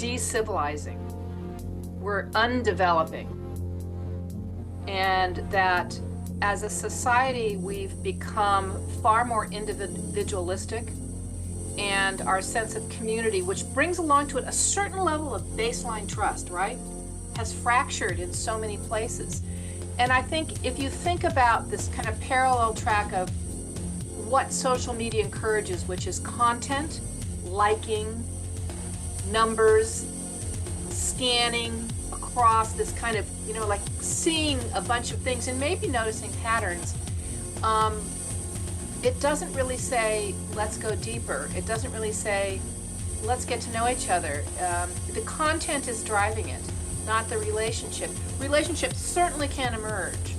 de-civilizing, we're undeveloping, and that as a society we've become far more individualistic, and our sense of community, which brings along to it a certain level of baseline trust, right, has fractured in so many places. And I think if you think about this kind of parallel track of what social media encourages, which is content, liking, numbers, scanning across this kind of, like seeing a bunch of things and maybe noticing patterns, it doesn't really say, let's go deeper. It doesn't really say, let's get to know each other. The content is driving it, not the relationship. Relationships certainly can emerge,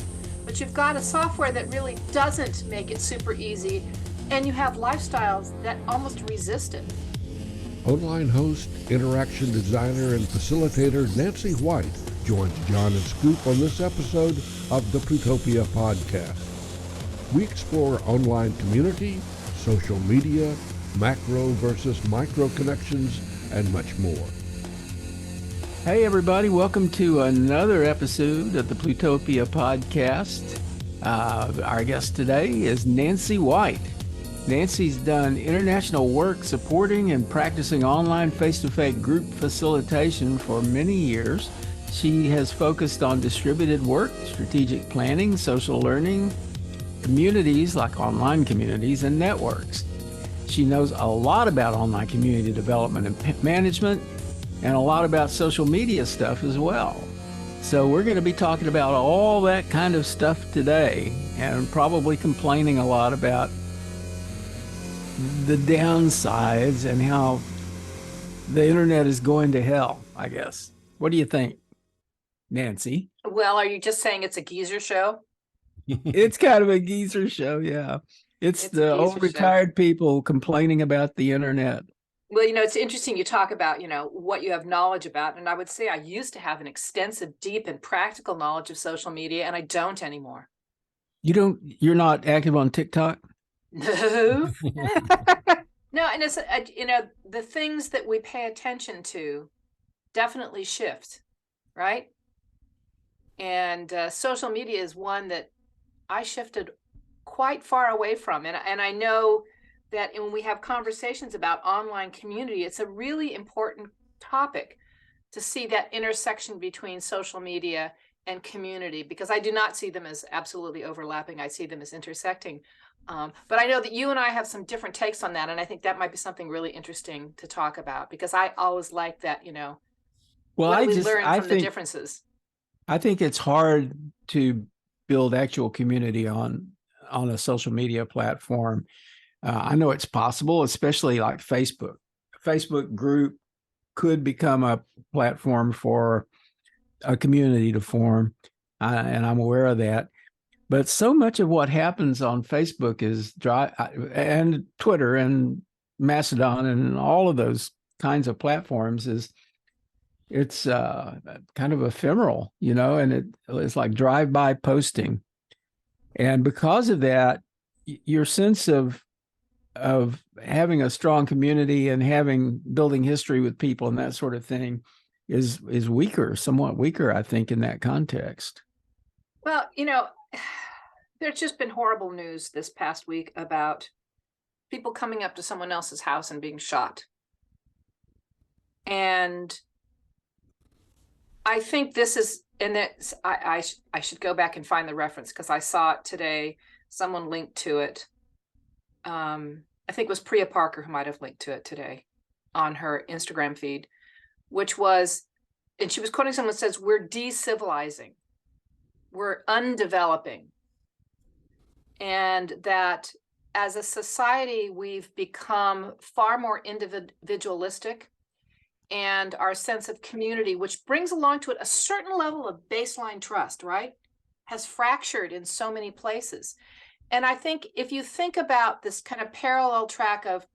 but you've got a software that really doesn't make it super easy, and you have lifestyles that almost resist it. Online host, interaction designer, and facilitator Nancy White joins John and Scoop on this episode of the Plutopia podcast. We explore online community, social media, macro versus micro connections, and much more. Hey everybody, welcome to another episode of the Plutopia podcast. Our guest today is Nancy White. Nancy's done international work supporting and practicing online face-to-face group facilitation for many years. She has focused on distributed work, strategic planning, social learning, communities like online communities, and networks. She knows a lot about online community development and management, and a lot about social media stuff as well. So we're going to be talking about all that kind of stuff today, and probably complaining a lot about the downsides and how the internet is going to hell, I guess. What do you think, Nancy? Well, are you just saying it's a geezer show? It's kind of a geezer show, yeah. It's the old retired people complaining about the internet. Well, it's interesting you talk about, what you have knowledge about. And I would say I used to have an extensive, deep, and practical knowledge of social media, and I don't anymore. You're not active on TikTok? No. No, and it's, the things that we pay attention to definitely shift, right? And social media is one that I shifted quite far away from. And I know that when we have conversations about online community, it's a really important topic to see that intersection between social media and community, because I do not see them as absolutely overlapping. I see them as intersecting. But I know that you and I have some different takes on that. And I think that might be something really interesting to talk about, because I always like that, what we learn from the differences. I think it's hard to build actual community on a social media platform. I know it's possible, especially like Facebook. A Facebook group could become a platform for a community to form, and I'm aware of that. But so much of what happens on Facebook is and Twitter and Mastodon and all of those kinds of platforms it's kind of ephemeral, and it's like drive-by posting. And because of that, your sense of having a strong community and building history with people and that sort of thing is somewhat weaker, I think, in that context. Well, there's just been horrible news this past week about people coming up to someone else's house and being shot. And I think this is, and that's, I should go back and find the reference, because I saw it today. Someone linked to it. I think it was Priya Parker who might have linked to it today on her Instagram feed, which was, and she was quoting someone who says, we're de-civilizing, we're undeveloping, and that as a society, we've become far more individualistic, and our sense of community, which brings along to it a certain level of baseline trust, right, has fractured in so many places. And I think if you think about this kind of parallel track of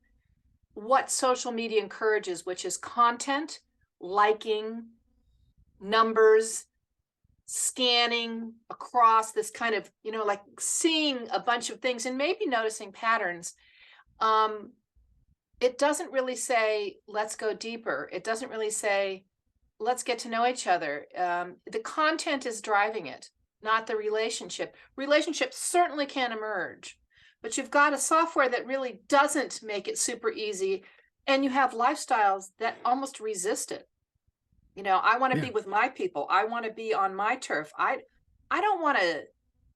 what social media encourages, which is content, liking, numbers, scanning across this kind of, like seeing a bunch of things and maybe noticing patterns, it doesn't really say, let's go deeper. It doesn't really say, let's get to know each other. The content is driving it, not the relationship. Relationships certainly can emerge, but you've got a software that really doesn't make it super easy. And you have lifestyles that almost resist it. I want to Yeah. be with my people. I want to be on my turf. I don't want to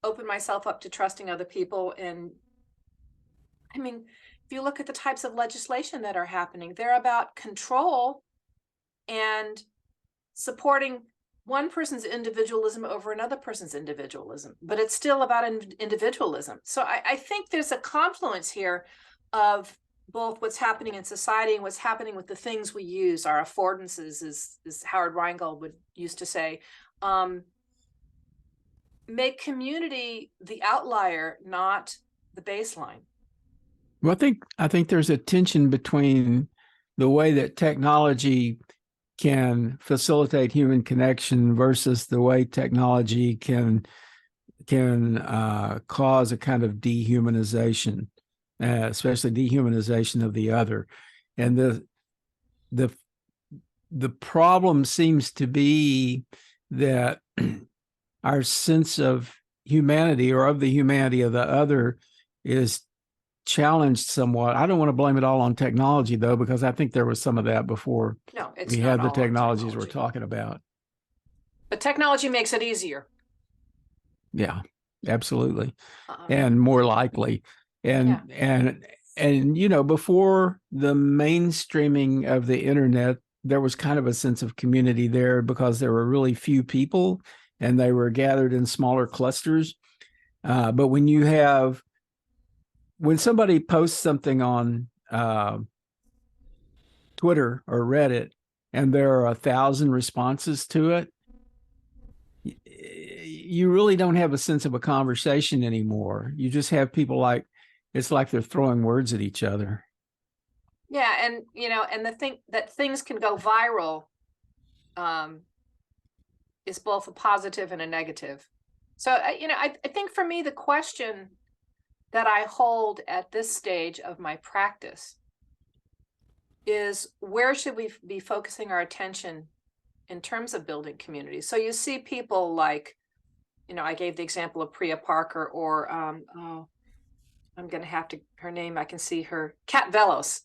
open myself up to trusting other people. And I mean, if you look at the types of legislation that are happening, they're about control and supporting one person's individualism over another person's individualism, but it's still about individualism. So I think there's a confluence here of both what's happening in society and what's happening with the things we use, our affordances, as Howard Rheingold would used to say. Make community the outlier, not the baseline. Well, I think there's a tension between the way that technology can facilitate human connection versus the way technology can cause a kind of dehumanization, especially dehumanization of the other. And the the problem seems to be that our sense of humanity or of the humanity of the other is challenged somewhat. I don't want to blame it all on technology, though, because I think there was some of that before No, it's we not had the all on technologies we're technology, talking about. but technology makes it easier. Yeah, absolutely. Um, And more likely. yeah. And before the mainstreaming of the internet, there was kind of a sense of community there because there were really few people and they were gathered in smaller clusters. But when somebody posts something on Twitter or Reddit and there are 1,000 responses to it, you really don't have a sense of a conversation anymore. You just have people it's like they're throwing words at each other. Yeah, and and the thing that things can go viral is both a positive and a negative. So I think for me the question that I hold at this stage of my practice is, where should we be focusing our attention in terms of building communities? So you see people like, I gave the example of Priya Parker, or oh, I'm going to have to, her name, I can see her, Kat Velos,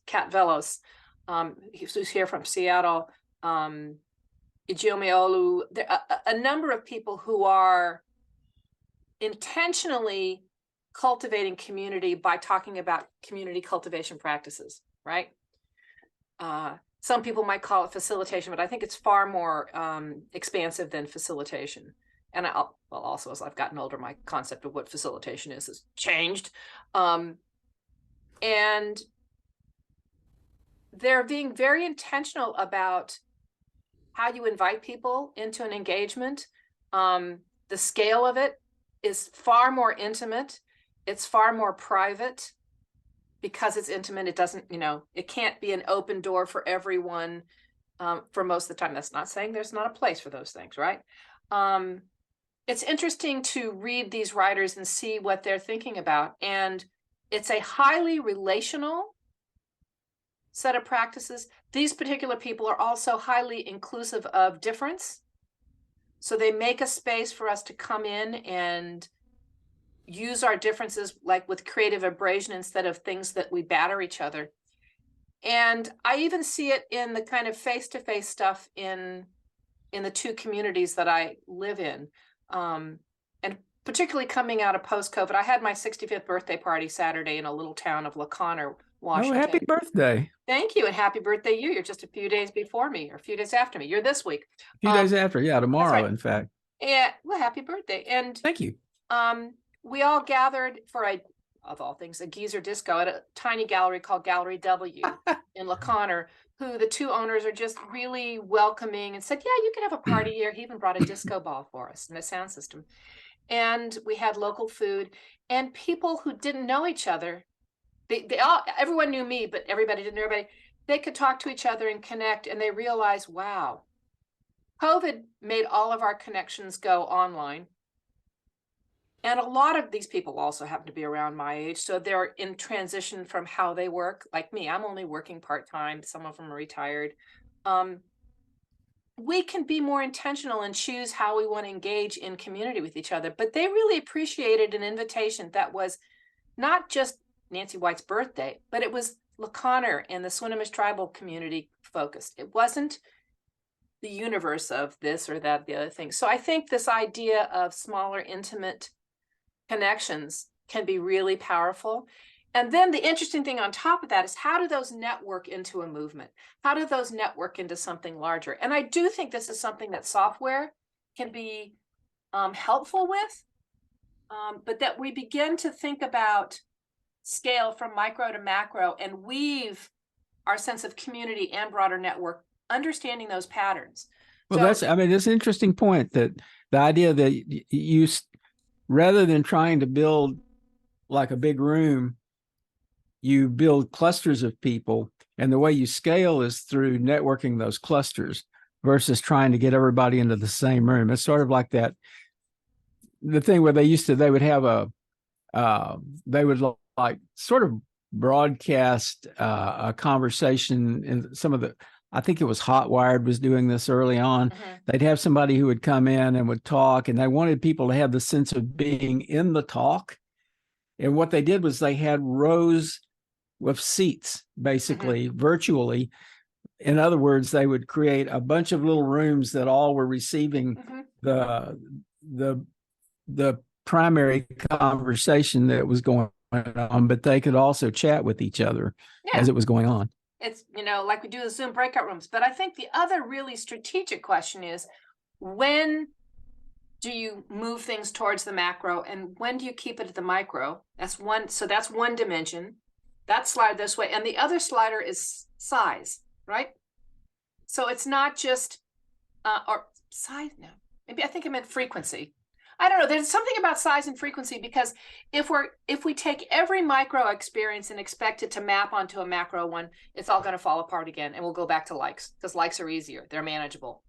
who's here from Seattle, Ijiomi Olu, a number of people who are intentionally cultivating community by talking about community cultivation practices, right? Some people might call it facilitation, but I think it's far more expansive than facilitation. And also, as I've gotten older, my concept of what facilitation is has changed. And they're being very intentional about how you invite people into an engagement. The scale of it is far more intimate. It's far more private. Because it's intimate, it doesn't, it can't be an open door for everyone for most of the time. That's not saying there's not a place for those things, right? It's interesting to read these writers and see what they're thinking about. And it's a highly relational set of practices. These particular people are also highly inclusive of difference. So they make a space for us to come in and use our differences, like with creative abrasion, instead of things that we batter each other. And I even see it in the kind of face-to-face stuff in the two communities that I live in. And particularly coming out of post-COVID, I had my 65th birthday party Saturday in a little town of La Conner, Oh, happy Washington. birthday. Thank you, and happy birthday you. You're just a few days before me, or a few days after me. You're this week. A few days after. Yeah, That's tomorrow, right. in fact. Yeah, well, happy birthday. And Thank you. we all gathered for of all things, a geezer disco at a tiny gallery called Gallery W in La Conner, who the two owners are just really welcoming and said, yeah, you can have a party here. He even brought a disco ball for us and a sound system. And we had local food, and people who didn't know each other, everyone knew me, but everybody didn't know everybody. They could talk to each other and connect, and they realized, wow, COVID made all of our connections go online. And a lot of these people also happen to be around my age. So they're in transition from how they work. Like me, I'm only working part-time. Some of them are retired. Um, we can be more intentional and choose how we want to engage in community with each other. But they really appreciated an invitation that was not just Nancy White's birthday, but it was LaConner and the Swinomish tribal community focused. It wasn't the universe of this or that, the other thing. So I think this idea of smaller, intimate connections can be really powerful. And then the interesting thing on top of that is, how do those network into a movement? How do those network into something larger? And I do think this is something that software can be helpful with, but that we begin to think about scale from micro to macro and weave our sense of community and broader network, understanding those patterns. Well, So, that's an interesting point, that the idea that you, rather than trying to build like a big room, you build clusters of people, and the way you scale is through networking those clusters versus trying to get everybody into the same room. It's sort of like that, the thing where they would have they would like sort of broadcast a conversation in some of the, I think it was Hotwired was doing this early on. They'd have somebody who would come in and would talk, and they wanted people to have the sense of being in the talk. And what they did was they had rows of seats, basically virtually. In other words, they would create a bunch of little rooms that all were receiving the primary conversation that was going on, but they could also chat with each other as it was going on. It's, like we do the Zoom breakout rooms. But I think the other really strategic question is, when do you move things towards the macro, and when do you keep it at the micro? That's one. So that's one dimension. That slide this way. And the other slider is size, right? So it's not just, or size, no, maybe I think I meant frequency. I don't know. There's something about size and frequency, because if we take every micro experience and expect it to map onto a macro one, it's all going to fall apart again, and we'll go back to likes, because likes are easier. They're manageable.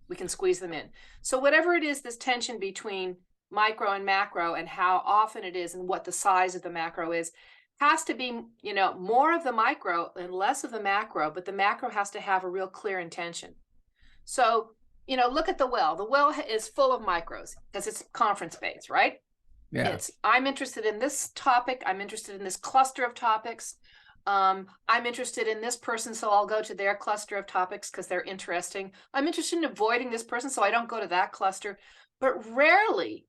We can squeeze them in. So whatever it is, this tension between micro and macro, and how often it is, and what the size of the macro is, has to be, more of the micro and less of the macro, but the macro has to have a real clear intention. So, look at the well. The well is full of micros because it's conference based, right? Yeah. It's, I'm interested in this topic. I'm interested in this cluster of topics. I'm interested in this person, so I'll go to their cluster of topics because they're interesting. I'm interested in avoiding this person, so I don't go to that cluster. But rarely,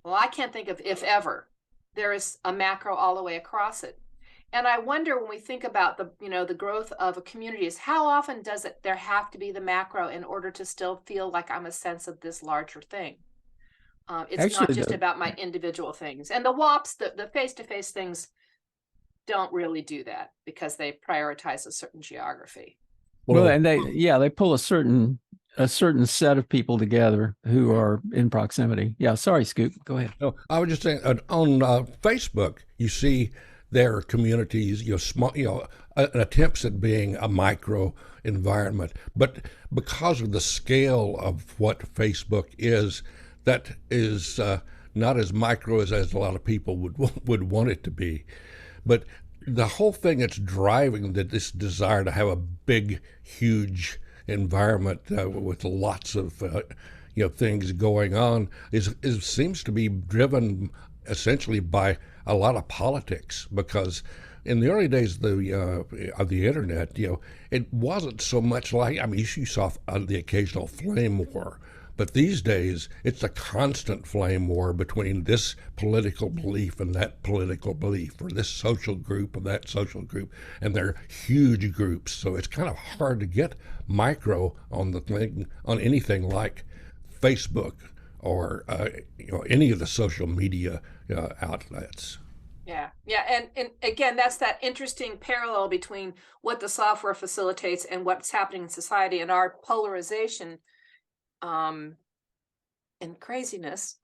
well, I can't think of if ever, there is a macro all the way across it. And I wonder, when we think about the growth of a community, is how often does there have to be the macro in order to still feel like I'm a sense of this larger thing? It's actually not just about my individual things. And the WOPs, the face-to-face things, don't really do that because they prioritize a certain geography. Well, and they pull a certain set of people together who are in proximity. Yeah, sorry, Scoop. Go ahead. No, I was just saying, on Facebook, you see their communities, small, attempts at being a micro environment, but because of the scale of what Facebook is, that is not as micro as a lot of people would want it to be. But the whole thing that's driving this desire to have a big, huge environment with lots of things going on seems to be driven essentially by a lot of politics, because in the early days of the internet, it wasn't so much like, you saw the occasional flame war, but these days it's a constant flame war between this political belief and that political belief, or this social group and that social group, and they're huge groups. So it's kind of hard to get micro on anything like Facebook or any of the social media outlets. Yeah. And again, that's that interesting parallel between what the software facilitates and what's happening in society, and our polarization and craziness.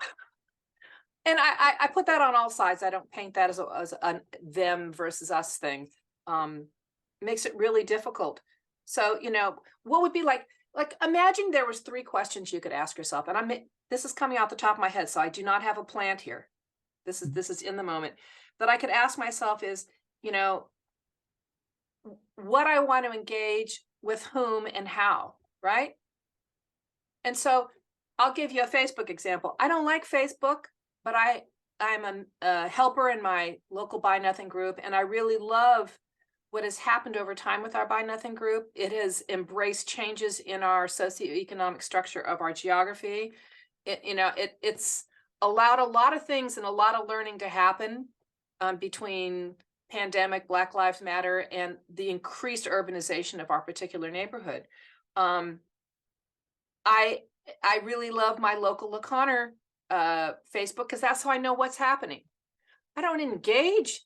And I put that on all sides. I don't paint that as a them versus us thing. Makes it really difficult. So, what would be like imagine there was 3 questions you could ask yourself, and this is coming out the top of my head, so I do not have a plant here. This is in the moment that I could ask myself is, you know, what I want to engage with whom and how, right? And so I'll give you a Facebook example. I don't like Facebook, but I'm a helper in my local Buy Nothing group, and I really love what has happened over time with our Buy Nothing group. It has embraced changes in our socioeconomic structure of our geography. It's allowed a lot of things and a lot of learning to happen between pandemic, Black Lives Matter, and the increased urbanization of our particular neighborhood. Um, I I really love my local LaConner Facebook because that's how I know what's happening. I don't engage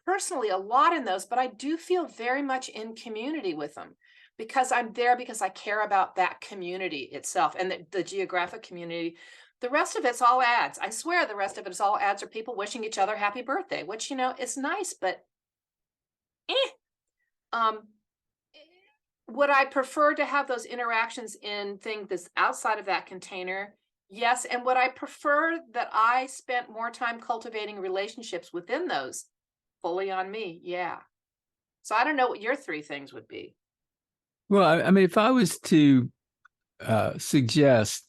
personally a lot in those, but I do feel very much in community with them because I'm there because I care about that community itself and the geographic community. The rest of it's all ads. I swear the rest of it is all ads or people wishing each other happy birthday, which, is nice, but eh. Um, would I prefer to have those interactions in things that's outside of that container? Yes. And would I prefer that I spent more time cultivating relationships within those? Fully on me. Yeah. So I don't know what your three things would be. Well, I mean, if I was to suggest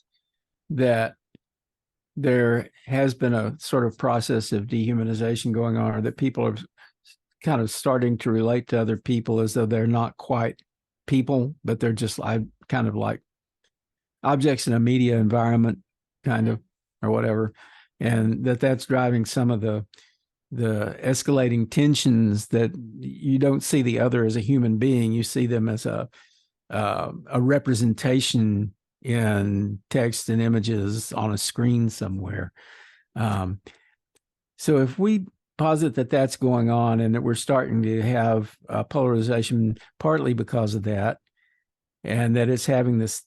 that there has been a sort of process of dehumanization going on, or that people are kind of starting to relate to other people as though they're not quite people, but they're just kind of like objects in a media environment, kind of, or whatever, and that's driving some of the escalating tensions, that you don't see the other as a human being, you see them as a representation in text and images on a screen somewhere. So if we posit that that's going on and that we're starting to have polarization partly because of that, and that it's having this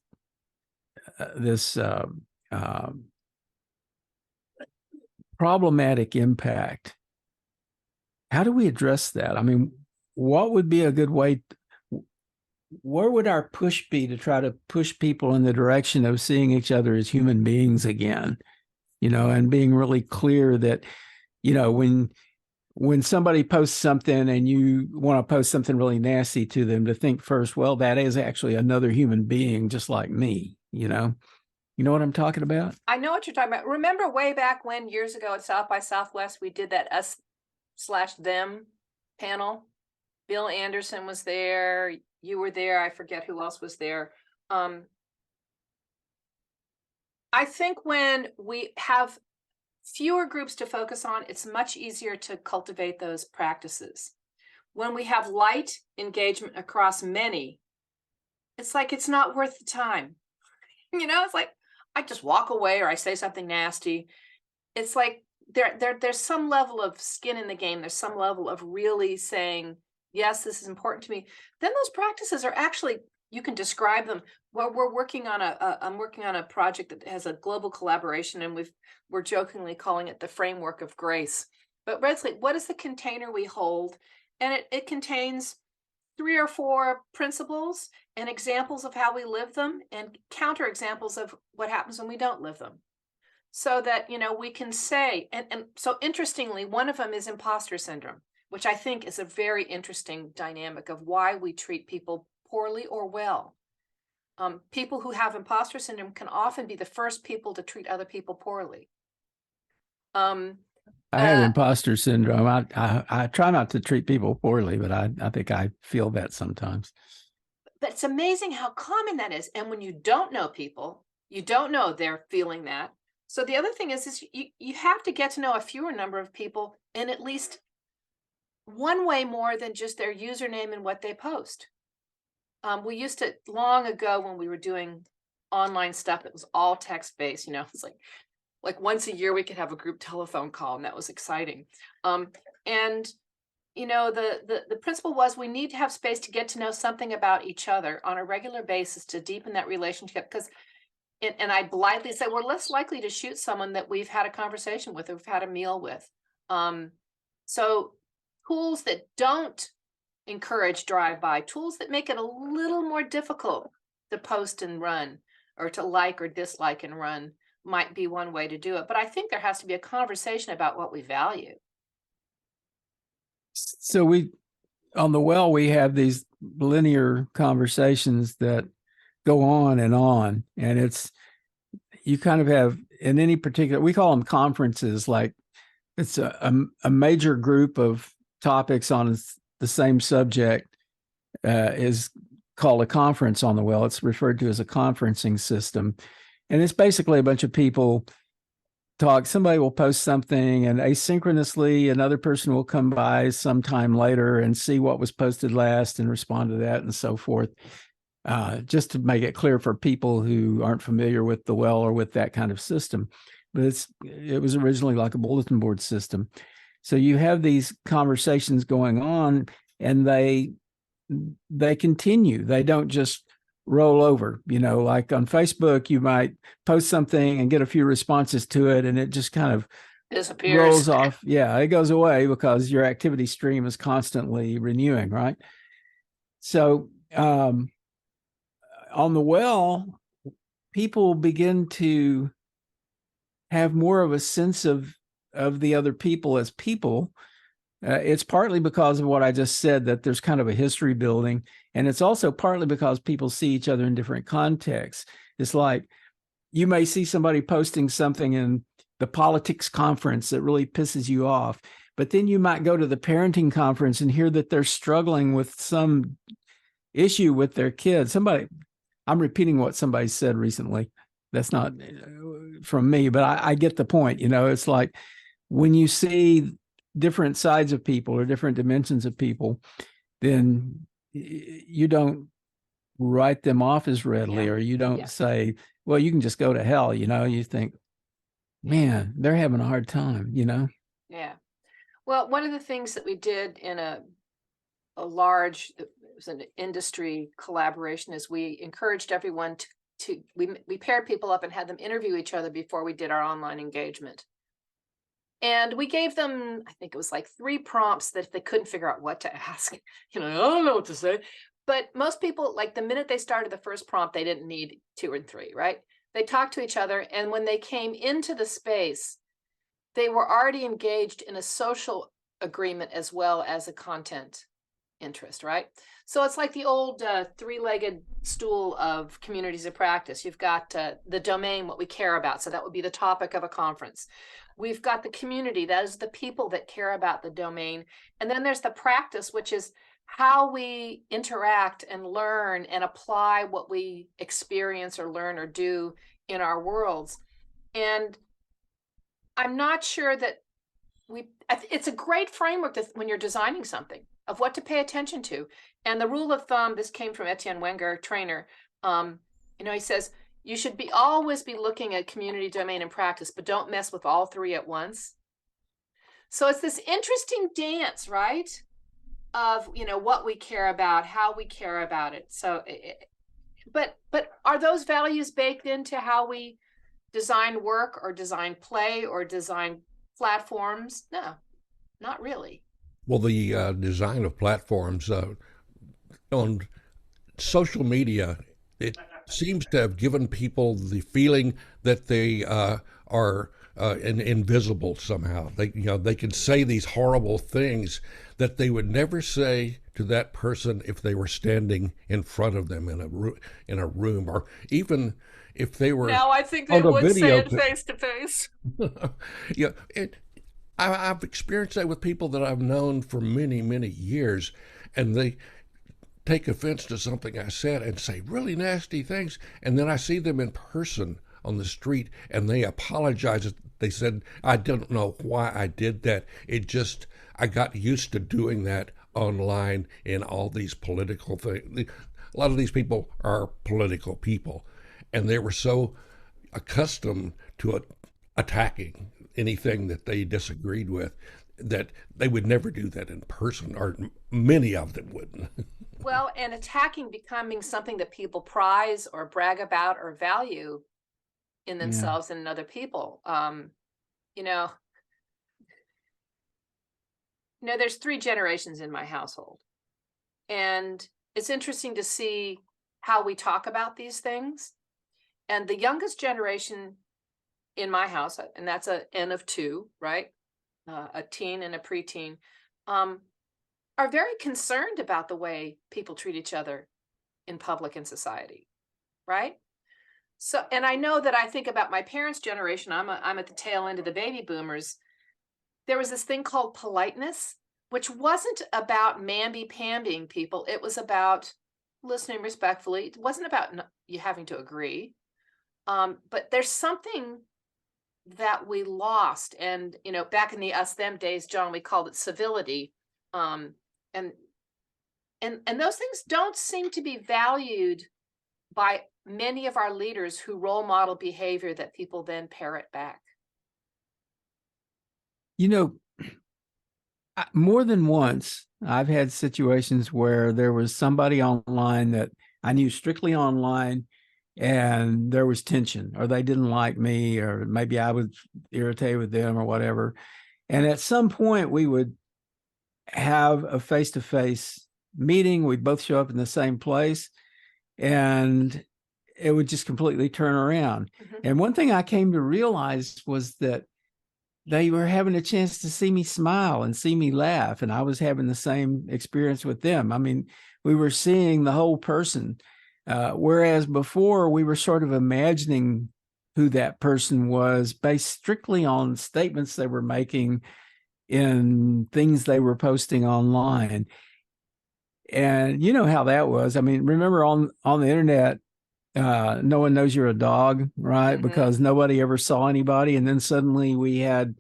problematic impact, how do we address that? I mean, what would be a good way? Where would our push be to try to push people in the direction of seeing each other as human beings again? And being really clear that, when somebody posts something and you want to post something really nasty to them, to think first, well, that is actually another human being just like me. You know what I'm talking about? I know what you're talking about. Remember way back when, years ago at South by Southwest, we did that us/them panel. Bill Anderson was there. You were there. I forget who else was there. I think when we have fewer groups to focus on, it's much easier to cultivate those practices. When we have light engagement across many, it's like it's not worth the time. It's like I just walk away or I say something nasty. It's like there's some level of skin in the game. There's some level of really saying, yes, this is important to me. Then those practices are actually, you can describe them. Well, I'm working on a project that has a global collaboration, and we're jokingly calling it the framework of grace. But basically, what is the container we hold? And it contains 3 or 4 principles and examples of how we live them, and counter examples of what happens when we don't live them. So that, we can say, and so interestingly, one of them is imposter syndrome, which I think is a very interesting dynamic of why we treat people poorly or well. People who have imposter syndrome can often be the first people to treat other people poorly. I have imposter syndrome. I try not to treat people poorly, but I think I feel that sometimes. But it's amazing how common that is. And when you don't know people, you don't know they're feeling that. So the other thing is you have to get to know a fewer number of people in at least one way more than just their username and what they post. We used to, long ago when we were doing online stuff, it was all text-based, it's like once a year we could have a group telephone call, and that was exciting. And the principle was we need to have space to get to know something about each other on a regular basis to deepen that relationship. Because, and I blithely say, we're less likely to shoot someone that we've had a conversation with or we've had a meal with. So tools that don't encourage drive-by, tools that make it a little more difficult to post and run, or to like or dislike and run. might be one way to do it. But I think there has to be a conversation about what we value. So on the well, we have these linear conversations that go on, and you kind of have in any particular, we call them conferences, like it's a major group of topics on the same subject is called a conference on the well. It's referred to as a conferencing system. And it's basically a bunch of people talk. Somebody will post something, and asynchronously another person will come by sometime later and see what was posted last and respond to that and so forth. Just to make it clear for people who aren't familiar with the well or with that kind of system. But it was originally like a bulletin board system. So you have these conversations going on, and they continue. They don't just roll over. Like on Facebook, you might post something and get a few responses to it, and it just kind of Disappears. Rolls off. Yeah, it goes away because your activity stream is constantly renewing, right? So on the well, people begin to have more of a sense of the other people as people. It's partly because of what I just said, that there's kind of a history building. And it's also partly because people see each other in different contexts. It's like you may see somebody posting something in the politics conference that really pisses you off, but then you might go to the parenting conference and hear that they're struggling with some issue with their kids. I'm repeating what somebody said recently. That's not from me, but I get the point. It's like when you see different sides of people or different dimensions of people, then you don't write them off as readily, or you don't say, well, you can just go to hell. You think, man, they're having a hard time, Yeah. Well, one of the things that we did in a large, it was an industry collaboration, is we encouraged everyone we paired people up and had them interview each other before we did our online engagement. And we gave them, I think it was like 3 prompts that if they couldn't figure out what to ask, I don't know what to say. But most people, like the minute they started the first prompt, they didn't need 2 or 3, right? They talked to each other. And when they came into the space, they were already engaged in a social agreement as well as a content interest, right? So it's like the old 3-legged stool of communities of practice. You've got the domain, what we care about. So that would be the topic of a conference. We've got the community, that is the people that care about the domain. And then there's the practice, which is how we interact and learn and apply what we experience or learn or do in our worlds. And I'm not sure that it's a great framework when you're designing something, of what to pay attention to. And the rule of thumb, this came from Etienne Wenger, trainer. He says, you should always be looking at community, domain, and practice, but don't mess with all 3 at once. So it's this interesting dance, right? Of, what we care about, how we care about it. So, but are those values baked into how we design work or design play or design platforms? No, not really. Well, the design of platforms on social media, it seems to have given people the feeling that they are invisible somehow. They can say these horrible things that they would never say to that person if they were standing in front of them in a room, or even if they were. Now I think they would say it face to face. Yeah, I've experienced that with people that I've known for many, many years, and they take offense to something I said and say really nasty things, and then I see them in person on the street and they apologize. They said, I don't know why I did that. I got used to doing that online in all these political things. A lot of these people are political people, and they were so accustomed to attacking anything that they disagreed with that they would never do that in person, or many of them wouldn't. Well, and attacking becoming something that people prize or brag about or value in themselves and in other people. There's 3 generations in my household, and it's interesting to see how we talk about these things. And the youngest generation in my house, and that's a N of two, right? A teen and a preteen, um, are very concerned about the way people treat each other in public and society, right? So, and I know that I think about my parents' generation. I'm at the tail end of the baby boomers. There was this thing called politeness, which wasn't about mamby-pambying people. It was about listening respectfully. It wasn't about you having to agree. But there's something that we lost. And, back in the us them days, John, we called it civility. Um, and and those things don't seem to be valued by many of our leaders who role model behavior that people then parrot back. You know, more than once, I've had situations where there was somebody online that I knew strictly online, and there was tension, or they didn't like me, or maybe I was irritated with them or whatever. And at some point, we would have a face-to-face meeting. We'd both show up in the same place, and it would just completely turn around. Mhm. And one thing I came to realize was that they were having a chance to see me smile and see me laugh, and I was having the same experience with them. I mean, we were seeing the whole person, whereas before we were sort of imagining who that person was based strictly on statements they were making in things they were posting online. And you know how that was. I mean, remember on the internet, no one knows you're a dog, right? Mhm. Because nobody ever saw anybody, and then suddenly we had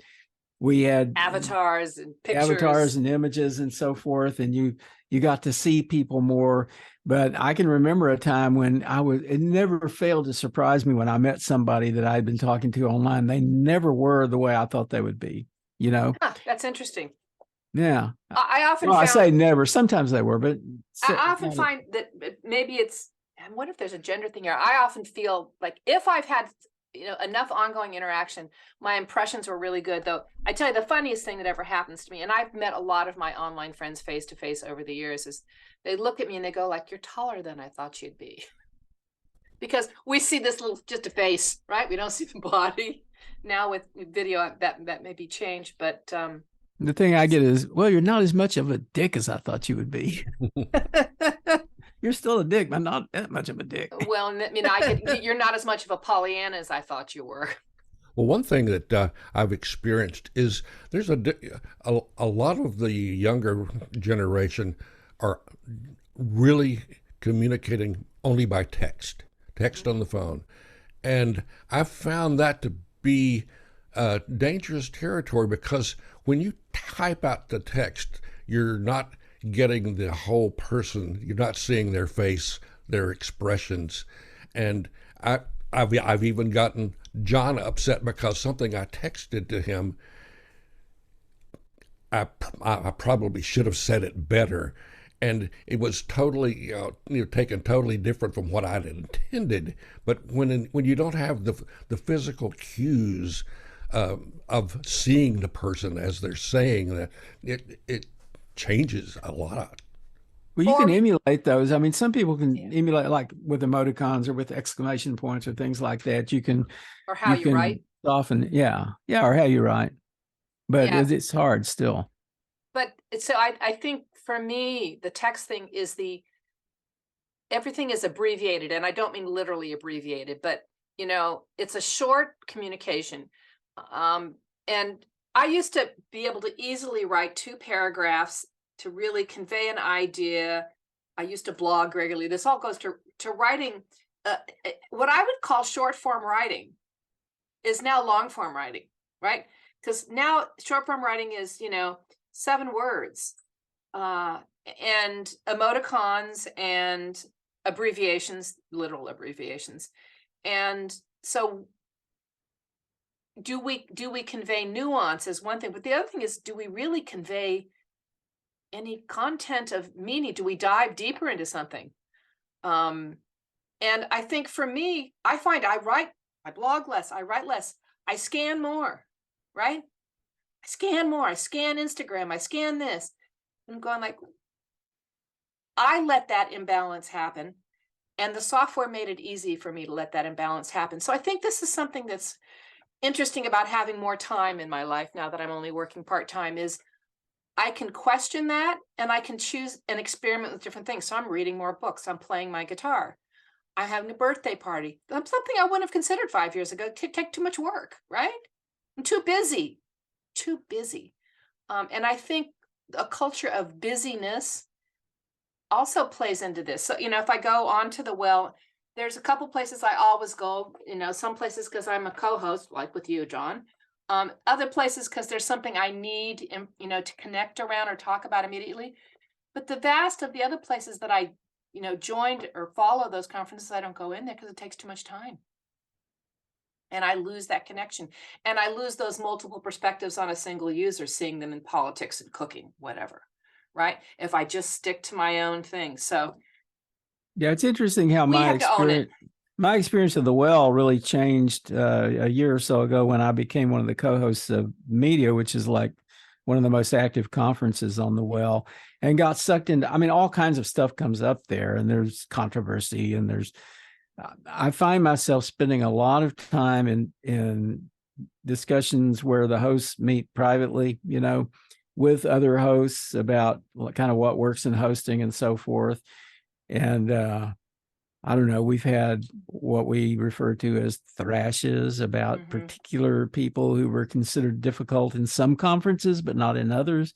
Avatars and avatars pictures. and images and so forth, and you got to see people more. But I can remember a time when it never failed to surprise me when I met somebody that I'd been talking to online. They never were the way I thought they would be, you know? Huh, that's interesting. Yeah. I often Well, I say found never. Sometimes they were, but I often find that maybe it's, and what if there's a gender thing here? I often feel like if I've had, enough ongoing interaction, my impressions were really good. Though I tell you, the funniest thing that ever happens to me, and I've met a lot of my online friends face to face over the years, is they look at me and they go like, "You're taller than I thought you'd be," because we see this little just a face, right? We don't see the body. Now with video, that may be changed, but the thing I get is, well, you're not as much of a dick as I thought you would be. You're still a dick, but not that much of a dick. Well, I mean, you're not as much of a Pollyanna as I thought you were. Well, one thing that I've experienced is there's a lot of the younger generation are really communicating only by text on the phone. And I've found that to be dangerous territory because when you type out the text, you're not getting the whole person. You're not seeing their face, their expressions. And I've even gotten John upset because something I texted to him, I probably should have said it better. And it was totally, taken totally different from what I'd intended. But when you don't have the physical cues of seeing the person as they're saying that, it changes a lot. Well, you can emulate those. I mean, some people can emulate like with emoticons or with exclamation points or things like that. You can, or how you write. Soften, yeah, or how you write. But Yeah. it's hard still. But so I think for me, the text thing is everything is abbreviated, and I don't mean literally abbreviated, but it's a short communication. And I used to be able to easily write 2 paragraphs to really convey an idea. I used to blog regularly. This all goes to writing. What I would call short form writing is now long form writing, right? Because now short form writing is 7 words, and emoticons and abbreviations, literal abbreviations. And so do we convey nuance is one thing, but the other thing is, do we really convey any content of meaning? Do we dive deeper into something? And I think for me, I find I blog less, I write less, I scan more, right? I scan more, I scan Instagram, I scan this. I'm going like, I let that imbalance happen. And the software made it easy for me to let that imbalance happen. So I think this is something that's interesting about having more time in my life now that I'm only working part-time is I can question that and I can choose and experiment with different things. So I'm reading more books. I'm playing my guitar. I'm having a birthday party. That's something I wouldn't have considered 5 years ago. Could take too much work, right? I'm too busy, too busy. And I think a culture of busyness also plays into this. So, if I go onto the well, there's a couple places I always go, some places because I'm a co-host, like with you, John. Other places because there's something I need, to connect around or talk about immediately. But the vast of the other places that I, joined or follow those conferences, I don't go in there because it takes too much time. And I lose that connection. And I lose those multiple perspectives on a single user, seeing them in politics and cooking, whatever. Right? If I just stick to my own thing. So yeah, it's interesting how we have to own it. my experience of the well really changed a year or so ago when I became one of the co-hosts of Media, which is like one of the most active conferences on the well, and got sucked into. I mean, all kinds of stuff comes up there, and there's controversy, and there's. I find myself spending a lot of time in discussions where the hosts meet privately, with other hosts about kind of what works in hosting and so forth. And I don't know, we've had what we refer to as thrashes about particular people who were considered difficult in some conferences, but not in others.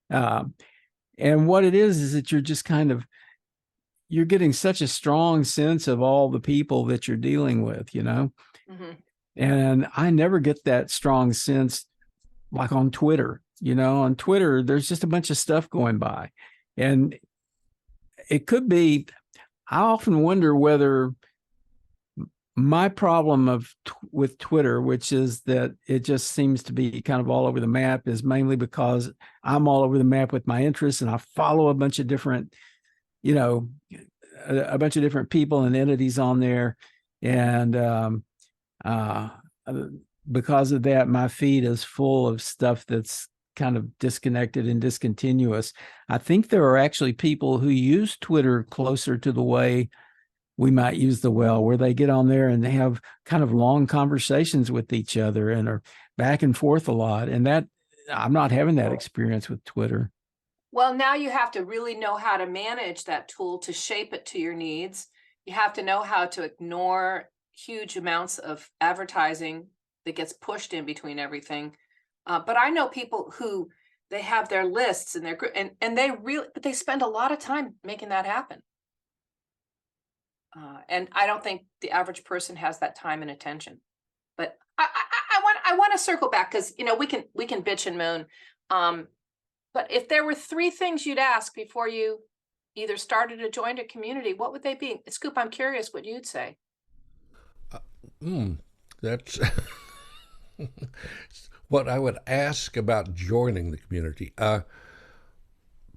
And what it is that you're just kind of, you're getting such a strong sense of all the people that you're dealing with, And I never get that strong sense like on Twitter. On Twitter, there's just a bunch of stuff going by. And it could be, I often wonder whether my problem with Twitter, which is that it just seems to be kind of all over the map, is mainly because I'm all over the map with my interests and I follow a bunch of different, a bunch of different people and entities on there. And because of that, my feed is full of stuff that's kind of disconnected and discontinuous. I think there are actually people who use Twitter closer to the way we might use the well, where they get on there and they have kind of long conversations with each other and are back and forth a lot. And that I'm not having that experience with Twitter. Well, now you have to really know how to manage that tool to shape it to your needs. You have to know how to ignore huge amounts of advertising that gets pushed in between everything. But I know people who they have their lists and their group, and they spend a lot of time making that happen. And I don't think the average person has that time and attention. But I want to circle back because we can bitch and moan. But if there were 3 things you'd ask before you either started or joined a community, what would they be? Scoop, I'm curious what you'd say. That's what I would ask about joining the community.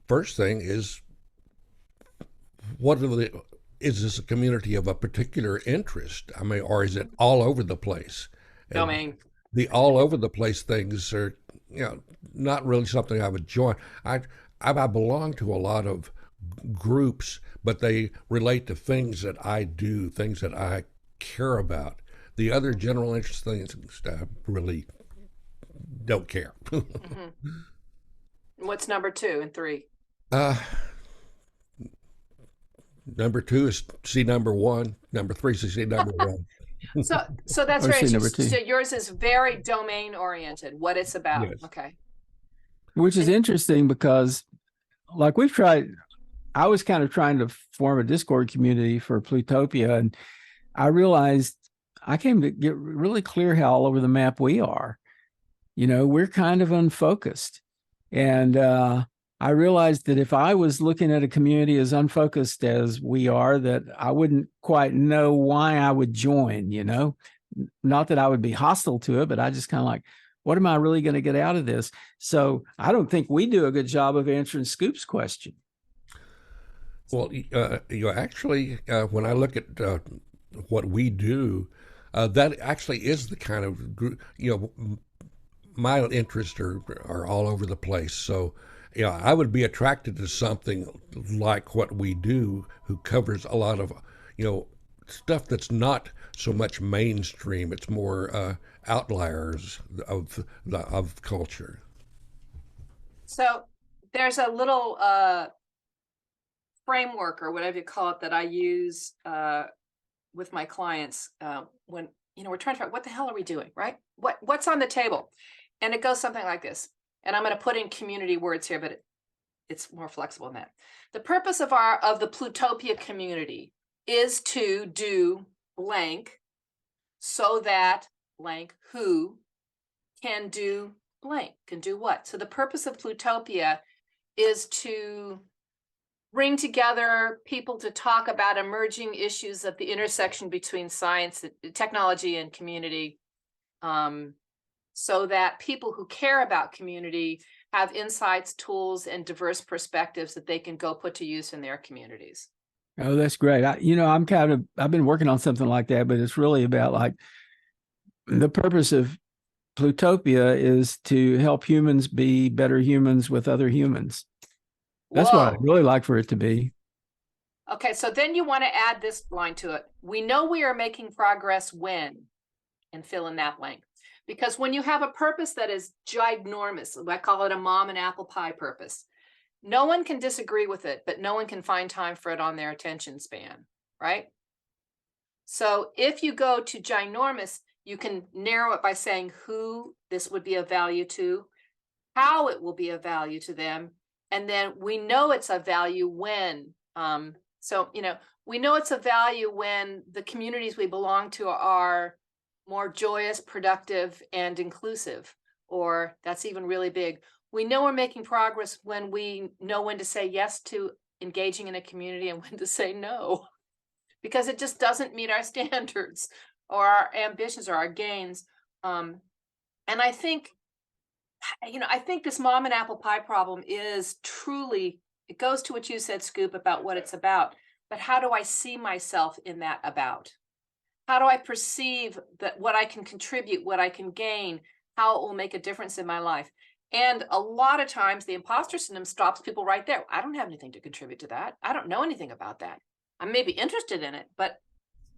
First thing is, is this a community of a particular interest? I mean, or is it all over the place? Domain. The all over the place things are, not really something I would join. I belong to a lot of groups, but they relate to things that I do, things that I care about. The other general interest things, I really don't care. What's number 2 and 3? Number 2 is see number 1. Number 3 is see number 1. So that's very interesting. So yours is very domain oriented, what it's about. Yes. Okay. Which is interesting because like I was kind of trying to form a Discord community for Plutopia, and I realized I came to get really clear how all over the map we are. We're kind of unfocused. And I realized that if I was looking at a community as unfocused as we are, that I wouldn't quite know why I would join, Not that I would be hostile to it, but I just kind of like, what am I really going to get out of this? So I don't think we do a good job of answering Scoop's question. Well, actually, when I look at what we do, that actually is the kind of group, my interests are all over the place. So, I would be attracted to something like what we do, who covers a lot of, stuff that's not so much mainstream. It's more outliers of culture. So there's a little framework or whatever you call it that I use with my clients when we're trying to figure out what the hell are we doing, right? What's on the table? And it goes something like this. And I'm going to put in community words here, but it's more flexible than that. The purpose of the Plutopia community is to do blank so that blank who can do blank, can do what? So the purpose of Plutopia is to bring together people to talk about emerging issues at the intersection between science, technology, and community, so that people who care about community have insights, tools, and diverse perspectives that they can go put to use in their communities. Oh, that's great. I've been working on something like that, but it's really about like the purpose of Plutopia is to help humans be better humans with other humans. That's what I'd really like for it to be. Okay, so then you want to add this line to it. We know we are making progress when, and fill in that blank. Because when you have a purpose that is ginormous, I call it a mom and apple pie purpose, no one can disagree with it, but no one can find time for it on their attention span, right? So if you go to ginormous, you can narrow it by saying who this would be of value to, how it will be of value to them, and then we know it's of value when. We know it's of value when the communities we belong to are more joyous, productive, and inclusive, or that's even really big. We know we're making progress when we know when to say yes to engaging in a community and when to say no, because it just doesn't meet our standards or our ambitions or our gains. And I think, I think this mom and apple pie problem is truly, it goes to what you said, Scoop, about what it's about. But how do I see myself in that about? How do I perceive that what I can contribute, what I can gain, how it will make a difference in my life? And a lot of times the imposter syndrome stops people right there. I don't have anything to contribute to that. I don't know anything about that. I may be interested in it, but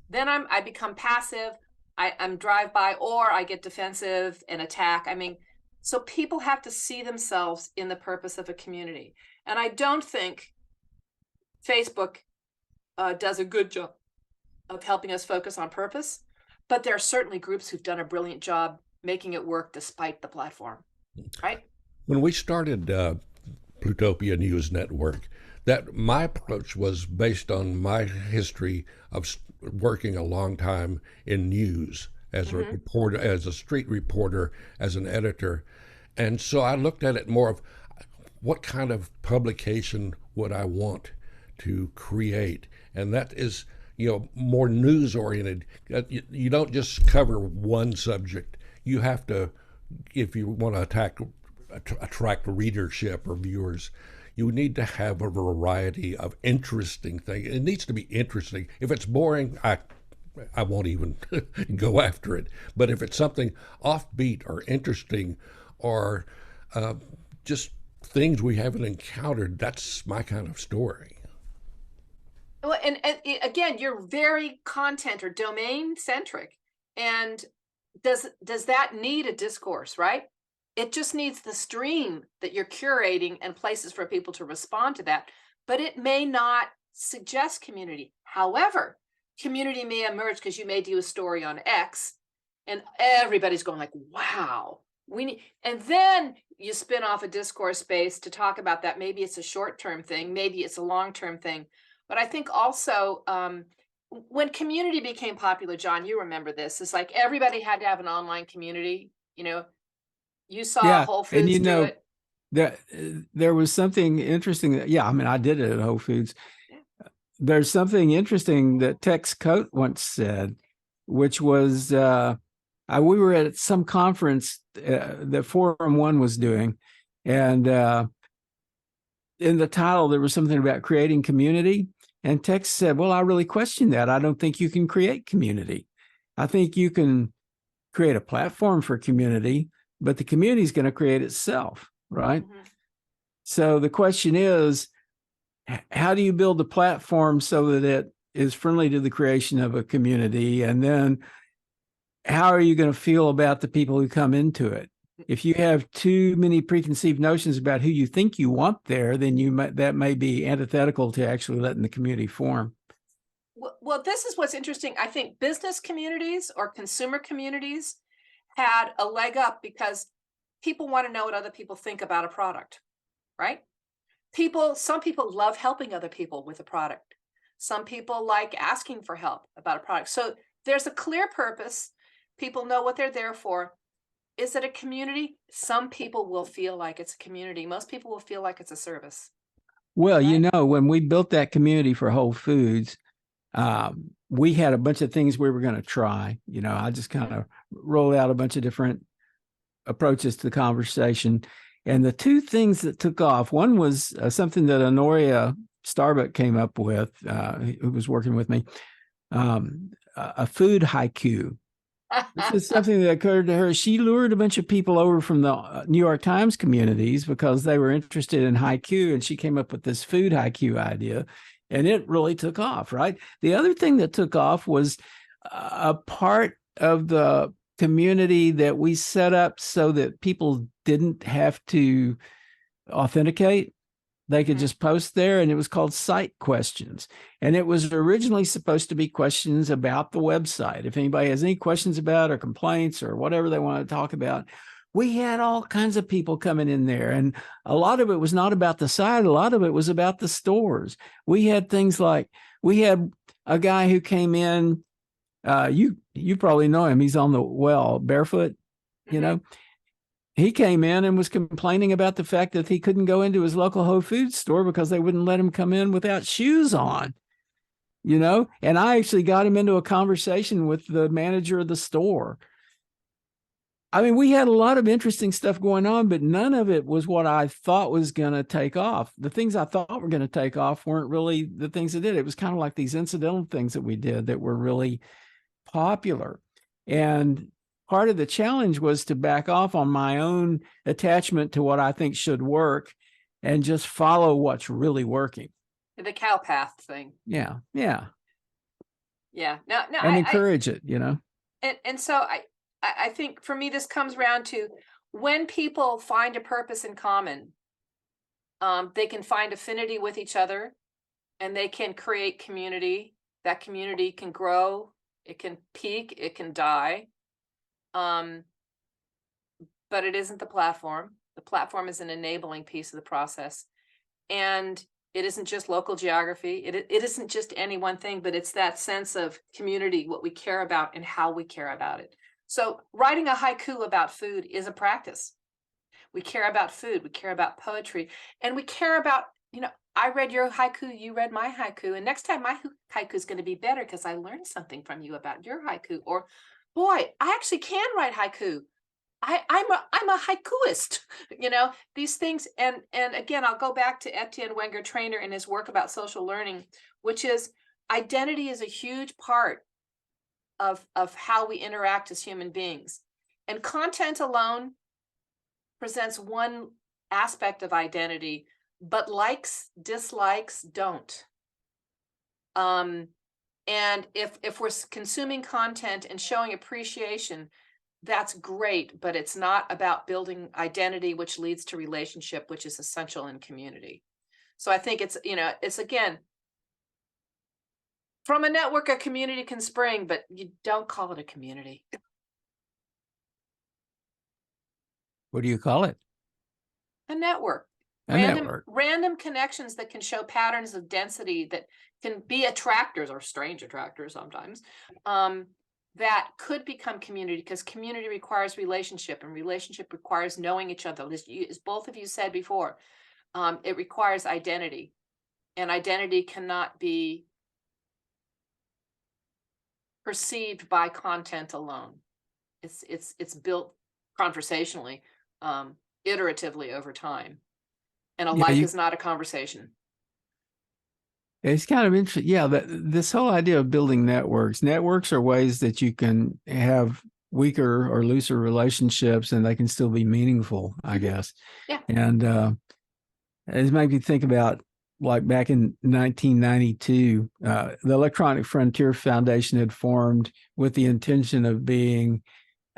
then I become passive. I'm drive by, or I get defensive and attack. I mean, so people have to see themselves in the purpose of a community. And I don't think Facebook does a good job of helping us focus on purpose, but there are certainly groups who've done a brilliant job making it work despite the platform, right? When we started Plutopia News Network, that my approach was based on my history of working a long time in news as a reporter, as a street reporter, as an editor. And so I looked at it more of what kind of publication would I want to create. And that is, more news oriented. You don't just cover one subject. You have to, if you want to attract readership or viewers, you need to have a variety of interesting things. It needs to be interesting. If it's boring, I won't even go after it. But if it's something offbeat or interesting or just things we haven't encountered, that's my kind of story. Well, and again, you're very content or domain centric. And does that need a discourse, right? It just needs the stream that you're curating and places for people to respond to that. But it may not suggest community. However, community may emerge because you may do a story on X and everybody's going like, wow, we need, and then you spin off a discourse space to talk about that. Maybe it's a short-term thing, maybe it's a long-term thing. But I think also when community became popular, John, you remember this, it's like everybody had to have an online community. You saw Whole Foods do it. There was something interesting. I did it at Whole Foods. There's something interesting that Tex Coate once said, which was we were at some conference that Forum One was doing, and in the title there was something about creating community. And Tex said, "Well, I really question that. I don't think you can create community. I think you can create a platform for community, but the community is going to create itself, right?" Mm-hmm. So the question is, how do you build a platform so that it is friendly to the creation of a community? And then how are you going to feel about the people who come into it? If you have too many preconceived notions about who you think you want there, then that may be antithetical to actually letting the community form. Well, this is what's interesting. I think business communities or consumer communities had a leg up because people want to know what other people think about a product, right? Some people love helping other people with a product. Some people like asking for help about a product. So there's a clear purpose. People know what they're there for. Is it a community? Some people will feel like it's a community. Most people will feel like it's a service. Well, right? when we built that community for Whole Foods, we had a bunch of things we were going to try. I just kind of rolled out a bunch of different approaches to the conversation. And the two things that took off, one was something that Honoria Starbuck came up with, who was working with me, a food haiku. This is something that occurred to her. She lured a bunch of people over from the New York Times communities because they were interested in haiku, and she came up with this food haiku idea, and it really took off, right? The other thing that took off was a part of the community that we set up so that people didn't have to authenticate. They could just post there, and it was called Site Questions. And it was originally supposed to be questions about the website. If anybody has any questions about or complaints or whatever they want to talk about, we had all kinds of people coming in there. And a lot of it was not about the site. A lot of it was about the stores. We had things like, we had a guy who came in, you probably know him. He's on the well, barefoot, He came in and was complaining about the fact that he couldn't go into his local Whole Foods store because they wouldn't let him come in without shoes on, and I actually got him into a conversation with the manager of the store. I mean, we had a lot of interesting stuff going on, but none of it was what I thought was going to take off. The things I thought were going to take off weren't really the things that did. It was kind of like these incidental things that we did that were really popular. And part of the challenge was to back off on my own attachment to what I think should work and just follow what's really working. The cow path thing. Yeah. No, and encourage it, And so I think for me, this comes around to when people find a purpose in common, they can find affinity with each other, and they can create community. That community can grow, it can peak, it can die. But it isn't the platform. The platform is an enabling piece of the process. And it isn't just local geography. It isn't just any one thing, but it's that sense of community, what we care about and how we care about it. So writing a haiku about food is a practice. We care about food, we care about poetry, and we care about, I read your haiku, you read my haiku, and next time my haiku is going to be better because I learned something from you about your haiku. Or, boy, I actually can write haiku. I'm a haikuist, these things. And again, I'll go back to Etienne Wenger Trainer and his work about social learning, which is identity is a huge part of how we interact as human beings. And content alone presents one aspect of identity, but likes, dislikes don't. And if we're consuming content and showing appreciation, that's great, but it's not about building identity, which leads to relationship, which is essential in community. So I think it's again, from a network, a community can spring, but you don't call it a community. What do you call it? A network. Random connections that can show patterns of density that can be attractors or strange attractors sometimes, that could become community, because community requires relationship, and relationship requires knowing each other. As both of you said before, it requires identity, and identity cannot be perceived by content alone. It's built conversationally, iteratively over time, and a life is not a conversation. It's kind of interesting. Yeah, this whole idea of building networks are ways that you can have weaker or looser relationships, and they can still be meaningful, I guess. Yeah. And it made me think about like back in 1992, the Electronic Frontier Foundation had formed with the intention of being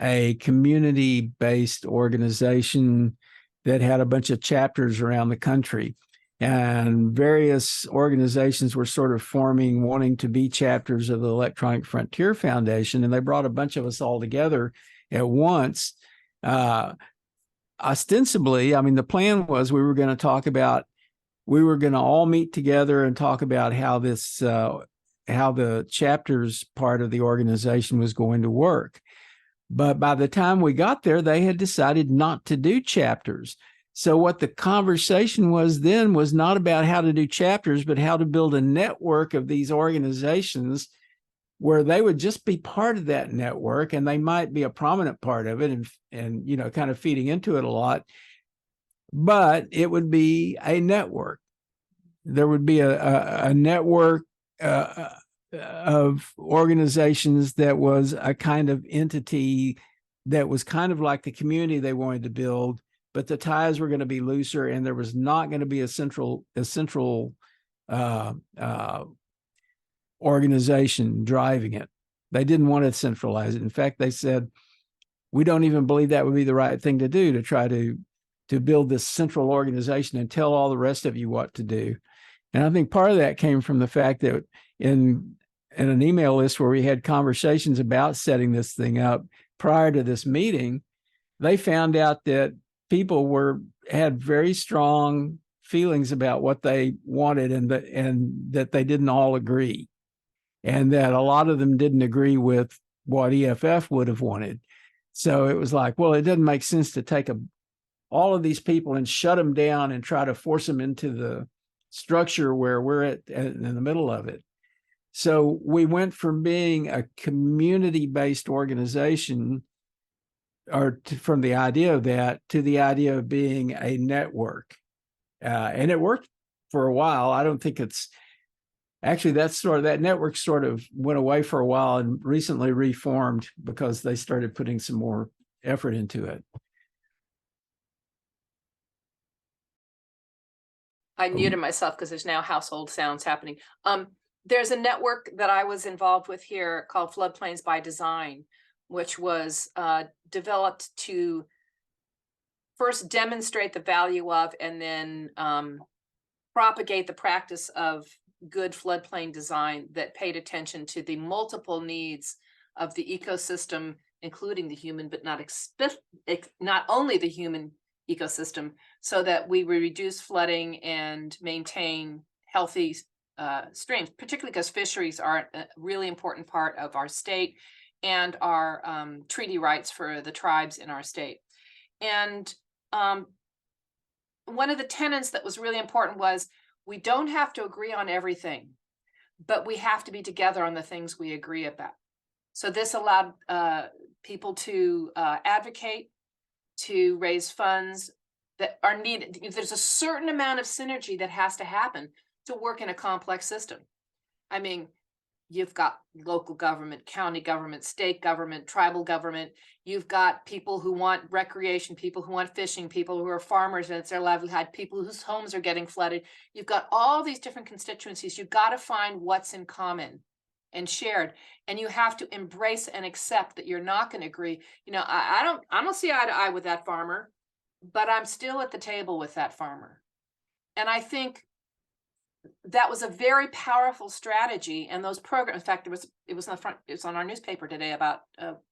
a community-based organization that had a bunch of chapters around the country. And various organizations were sort of forming, wanting to be chapters of the Electronic Frontier Foundation. And they brought a bunch of us all together at once. Ostensibly, I mean, the plan was we were going to all meet together and talk about how how the chapters part of the organization was going to work. But by the time we got there, they had decided not to do chapters. So what the conversation was then was not about how to do chapters, but how to build a network of these organizations where they would just be part of that network, and they might be a prominent part of it and you know, kind of feeding into it a lot. But it would be a network. There would be a network of organizations that was a kind of entity that was kind of like the community they wanted to build, but the ties were going to be looser, and there was not going to be a central organization driving it. They didn't want to centralize it. In fact, they said, we don't even believe that would be the right thing to do, to try to build this central organization and tell all the rest of you what to do. And I think part of that came from the fact that in an email list where we had conversations about setting this thing up prior to this meeting, they found out that people had very strong feelings about what they wanted, and that they didn't all agree, and that a lot of them didn't agree with what EFF would have wanted. So it was like, well, it doesn't make sense to take all of these people and shut them down and try to force them into the structure where we're in the middle of it. So we went from being a community-based organization, from the idea of that, to the idea of being a network. And it worked for a while. I don't think it's actually that network sort of went away for a while and recently reformed because they started putting some more effort into it. I muted myself because there's now household sounds happening. There's a network that I was involved with here called Floodplains by Design, which was developed to first demonstrate the value of, and then propagate the practice of good floodplain design that paid attention to the multiple needs of the ecosystem, including the human, but not only the human ecosystem, so that we reduce flooding and maintain healthy streams, particularly because fisheries are a really important part of our state and our treaty rights for the tribes in our state. And one of the tenets that was really important was we don't have to agree on everything, but we have to be together on the things we agree about. So this allowed people to advocate, to raise funds that are needed. There's a certain amount of synergy that has to happen to work in a complex system. I mean, you've got local government, county government, state government, tribal government. You've got people who want recreation, people who want fishing, people who are farmers and it's their livelihood, people whose homes are getting flooded. You've got all these different constituencies. You've got to find what's in common and shared, and you have to embrace and accept that you're not going to agree. You know, I don't see eye to eye with that farmer, but I'm still at the table with that farmer. And I think that was a very powerful strategy. And those programs, in fact, it was on the front, it was on our newspaper today about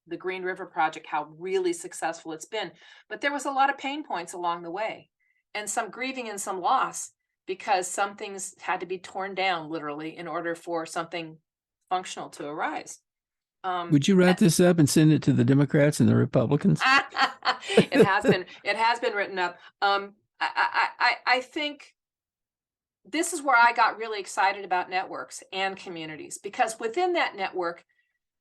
the Green River Project, how really successful it's been. But there was a lot of pain points along the way, and some grieving and some loss, because some things had to be torn down literally in order for something functional to arise. Would you write this up and send it to the Democrats and the Republicans? It has been written up. I think this is where I got really excited about networks and communities, because within that network,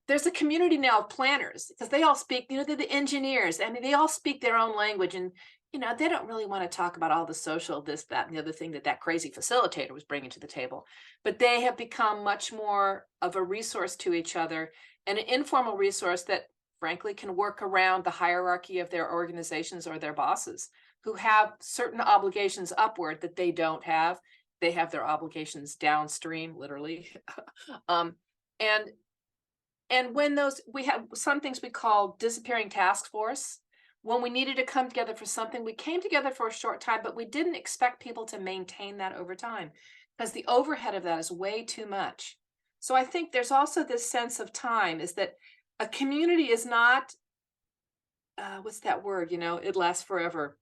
there's a community now of planners, because they all speak, you know, they're the engineers. I mean, they all speak their own language, and, you know, they don't really want to talk about all the social, this, that, and the other thing that crazy facilitator was bringing to the table. But they have become much more of a resource to each other, and an informal resource that, frankly, can work around the hierarchy of their organizations or their bosses, who have certain obligations upward that they don't have, they have their obligations downstream, literally. um, and when we have some things we call disappearing task force. When we needed to come together for something, we came together for a short time, but we didn't expect people to maintain that over time because the overhead of that is way too much. So I think there's also this sense of time is that a community is not, what's that word? It lasts forever.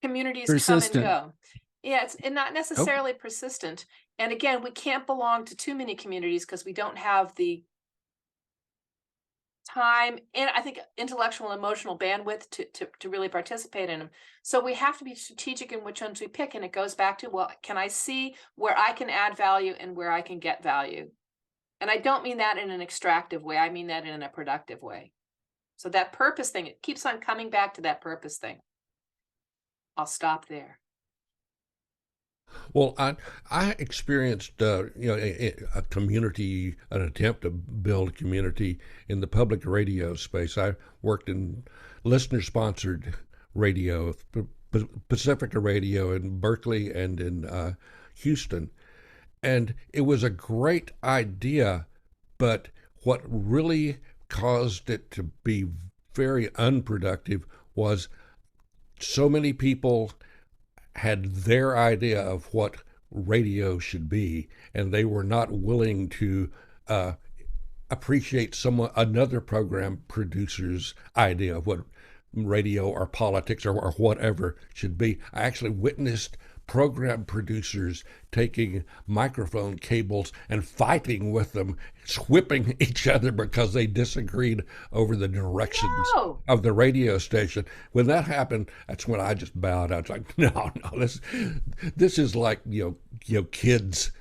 Communities come and Persistent. go. Yeah, it's not Oh, necessarily persistent. And again, we can't belong to too many communities because we don't have the time and I think intellectual and emotional bandwidth to really participate in them. So we have to be strategic in which ones we pick. And it goes back to, well, can I see where I can add value and where I can get value? And I don't mean that in an extractive way. I mean that in a productive way. So that purpose thing, it keeps on coming back to that purpose thing. I'll stop there. Well, I experienced a community, an attempt to build a community in the public radio space. I worked in listener sponsored radio, Pacifica Radio in Berkeley and in Houston, and it was a great idea. But what really caused it to be very unproductive was so many people had their idea of what radio should be, and they were not willing to appreciate another program producer's idea of what radio or politics or whatever should be. I actually witnessed program producers taking microphone cables and fighting with them, whipping each other because they disagreed over the directions No. of the radio station. When that happened, that's when I just bowed. I was like, no, this is like kids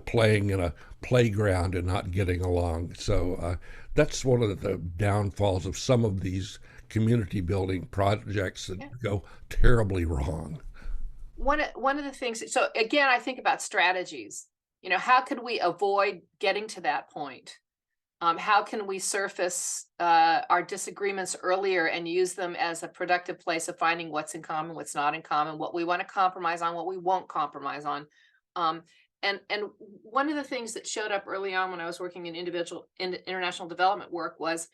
playing in a playground and not getting along. So that's one of the downfalls of some of these community building projects that go terribly wrong. One of the things, so again, I think about strategies. How could we avoid getting to that point? How can we surface our disagreements earlier and use them as a productive place of finding what's in common, what's not in common, what we want to compromise on, what we won't compromise on. And one of the things that showed up early on when I was working in international development work was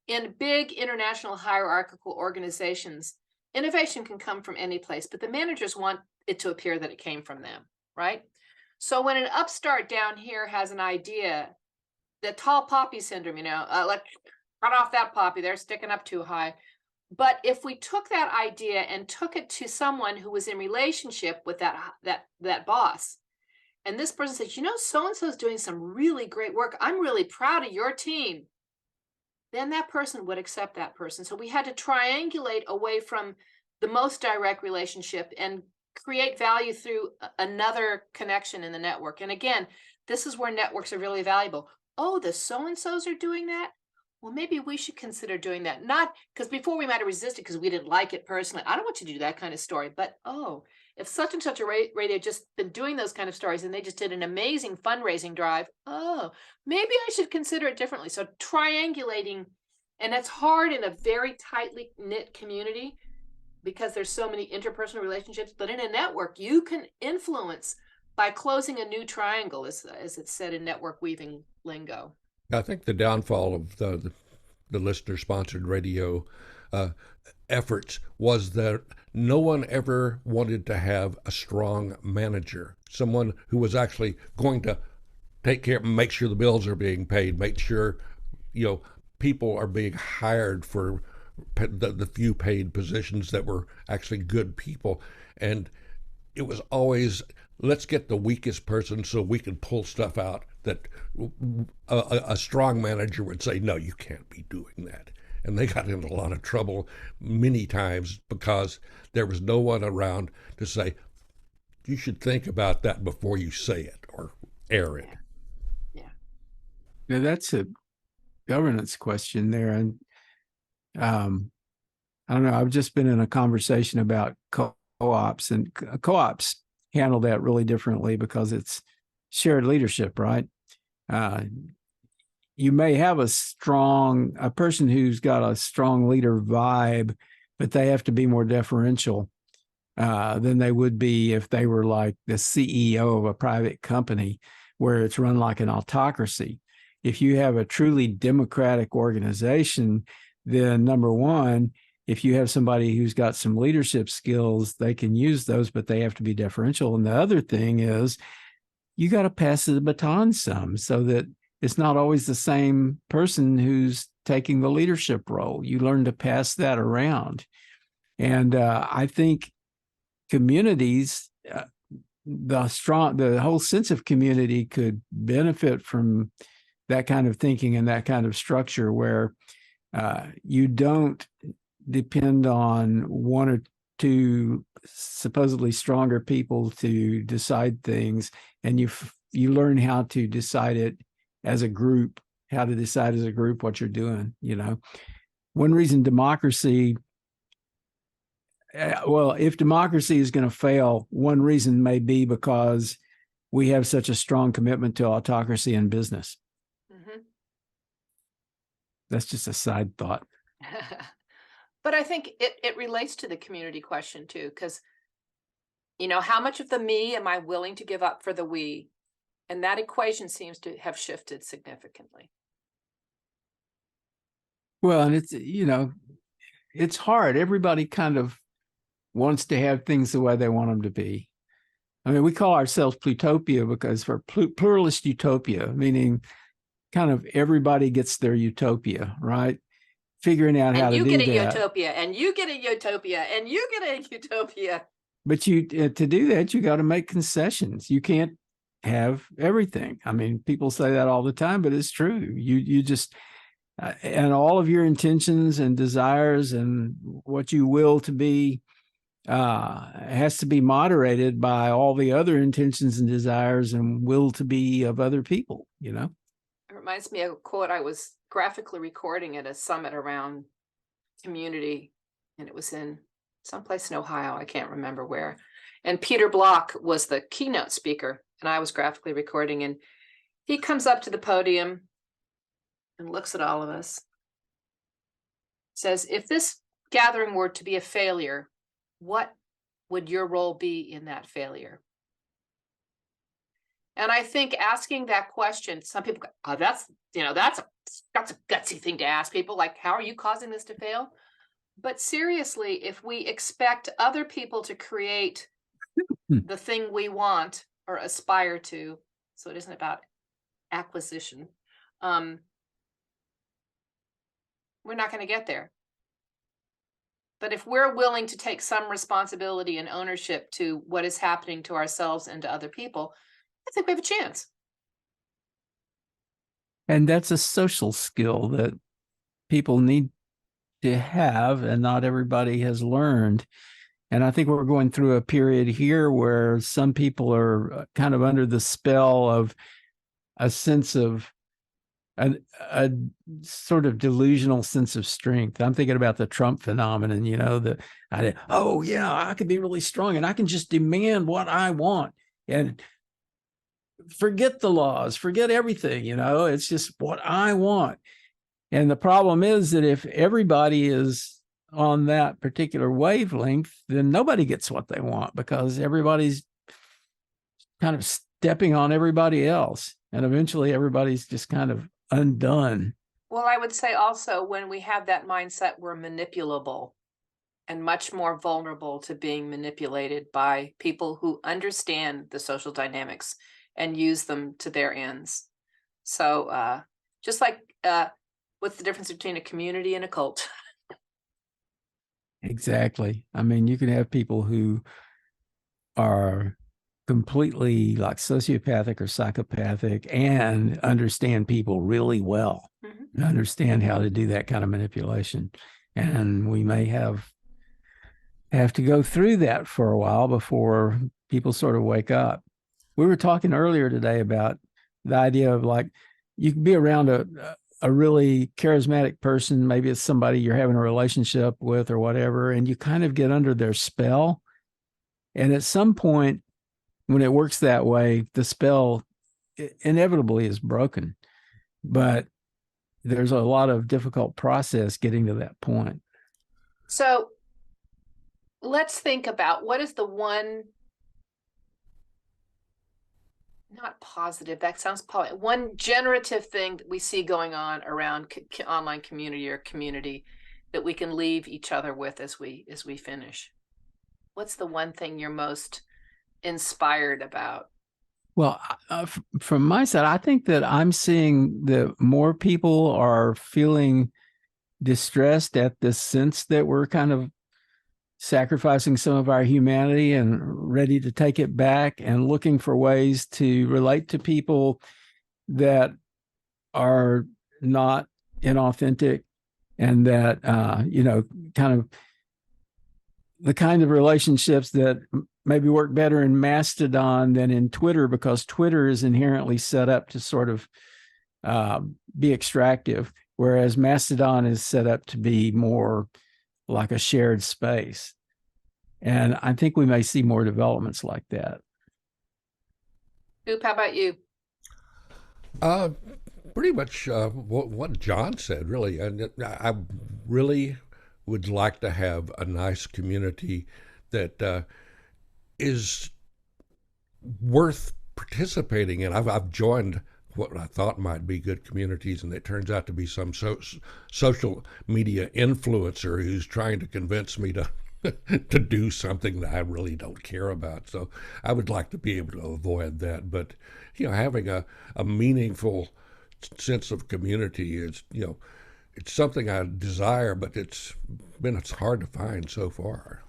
in big international hierarchical organizations, innovation can come from any place, but the managers want it to appear that it came from them, right? So when an upstart down here has an idea, the tall poppy syndrome, like cut off that poppy, they're sticking up too high. But if we took that idea and took it to someone who was in relationship with that boss, and this person said, so and so is doing some really great work. I'm really proud of your team. Then that person would accept that person. So we had to triangulate away from the most direct relationship and create value through another connection in the network. And again, this is where networks are really valuable. Oh, the so-and-sos are doing that? Well, maybe we should consider doing that. Not because before we might have resisted because we didn't like it personally. I don't want you to do that kind of story. But, if such and such a radio just been doing those kind of stories and they just did an amazing fundraising drive, maybe I should consider it differently. So triangulating, and that's hard in a very tightly knit community because there's so many interpersonal relationships. But in a network, you can influence by closing a new triangle, as it's said in network weaving lingo. I think the downfall of the listener-sponsored radio efforts was that no one ever wanted to have a strong manager, someone who was actually going to take care, make sure the bills are being paid, make sure people are being hired for the few paid positions that were actually good people. And it was always, let's get the weakest person so we can pull stuff out that a strong manager would say, no, you can't be doing that. And they got into a lot of trouble many times because there was no one around to say, you should think about that before you say it or air it. Yeah. Now that's a governance question there. And I don't know, I've just been in a conversation about co-ops, and co-ops handle that really differently because it's shared leadership, right? You may have a person who's got a strong leader vibe, but they have to be more deferential than they would be if they were like the CEO of a private company where it's run like an autocracy. If you have a truly democratic organization, then number one, if you have somebody who's got some leadership skills, they can use those, but they have to be deferential. And the other thing is you got to pass the baton some so that it's not always the same person who's taking the leadership role. You learn to pass that around. And I think communities, the whole sense of community could benefit from that kind of thinking and that kind of structure where you don't depend on one or two supposedly stronger people to decide things, and you learn how to decide it as a group, how to decide as a group what you're doing. One reason democracy, well, if democracy is going to fail, one reason may be because we have such a strong commitment to autocracy in business. Mm-hmm. That's just a side thought. But I think it relates to the community question too, because, how much of the me am I willing to give up for the we? And that equation seems to have shifted significantly. Well, and it's hard. Everybody kind of wants to have things the way they want them to be. I mean, we call ourselves Plutopia because for pluralist utopia, meaning kind of everybody gets their utopia, right? Figuring out how to do that. And you get a utopia, and you get a utopia, and you get a utopia. But to do that, you got to make concessions. You can't have everything. I mean, people say that all the time, but it's true. You just and all of your intentions and desires and what you will to be has to be moderated by all the other intentions and desires and will to be of other people. It reminds me of a quote I was graphically recording at a summit around community, and it was in someplace in Ohio, I can't remember where, and Peter Block was the keynote speaker, and I was graphically recording, and he comes up to the podium and looks at all of us, says, if this gathering were to be a failure, what would your role be in that failure? And I think asking that question, some people go, oh, that's a gutsy thing to ask people, like, how are you causing this to fail? But seriously, if we expect other people to create the thing we want or aspire to, so it isn't about acquisition, we're not going to get there. But if we're willing to take some responsibility and ownership to what is happening to ourselves and to other people, I think we have a chance. And that's a social skill that people need to have, and not everybody has learned. And I think we're going through a period here where some people are kind of under the spell of a sense of a sort of delusional sense of strength. I'm thinking about the Trump phenomenon, I could be really strong and I can just demand what I want and forget the laws, forget everything, it's just what I want. And the problem is that if everybody is on that particular wavelength, then nobody gets what they want because everybody's kind of stepping on everybody else. And eventually everybody's just kind of undone. Well, I would say also when we have that mindset, we're manipulable and much more vulnerable to being manipulated by people who understand the social dynamics and use them to their ends. So just like what's the difference between a community and a cult? Exactly. I mean, you can have people who are completely like sociopathic or psychopathic and understand people really well, mm-hmm. understand how to do that kind of manipulation. And we may have to go through that for a while before people sort of wake up. We were talking earlier today about the idea of like, you can be around a really charismatic person. Maybe it's somebody you're having a relationship with or whatever, and you kind of get under their spell. And at some point, when it works that way, the spell inevitably is broken. But there's a lot of difficult process getting to that point. So let's think about what is the one, not positive, that sounds positive, one generative thing that we see going on around online community or community that we can leave each other with as we finish. What's the one thing you're most inspired about? Well, from my side, I think that I'm seeing that more people are feeling distressed at the sense that we're kind of sacrificing some of our humanity and ready to take it back, and looking for ways to relate to people that are not inauthentic, and that, kind of the kind of relationships that maybe work better in Mastodon than in Twitter, because Twitter is inherently set up to sort of be extractive, whereas Mastodon is set up to be more like a shared space. And I think we may see more developments like that. Oop, how about you? Pretty much what John said, really. And I really would like to have a nice community that is worth participating in. I've joined what I thought might be good communities, and it turns out to be some social media influencer who's trying to convince me to to do something that I really don't care about. So I would like to be able to avoid that. But having a meaningful sense of community is it's something I desire, but it's hard to find so far.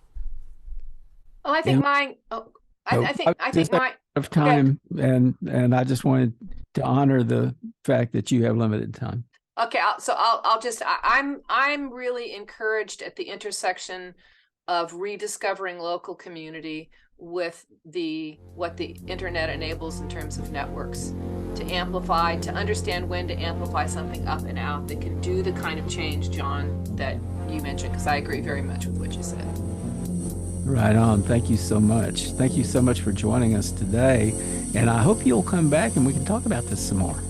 Well, I think mine. Oh, I think mine. Of time, okay. and I just wanted to honor the fact that you have limited time. Okay, I'm really encouraged at the intersection of rediscovering local community with what the internet enables in terms of networks, to amplify, to understand when to amplify something up and out that can do the kind of change, John, that you mentioned, because I agree very much with what you said. Right on. Thank you so much. Thank you so much for joining us today. And I hope you'll come back and we can talk about this some more.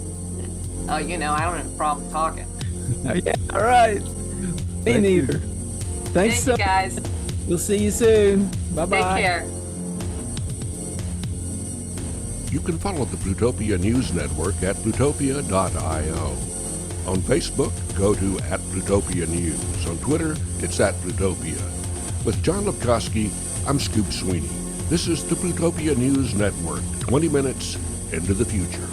Oh, I don't have a problem talking. Yeah, all right. Me neither. Thanks, Thank you, guys. We'll see you soon. Bye-bye. Take care. You can follow the Plutopia News Network at plutopia.io. On Facebook, go to @Plutopia News. On Twitter, it's @Plutopia. With John Lepkowski, I'm Scoop Sweeney. This is the Plutopia News Network, 20 minutes into the future.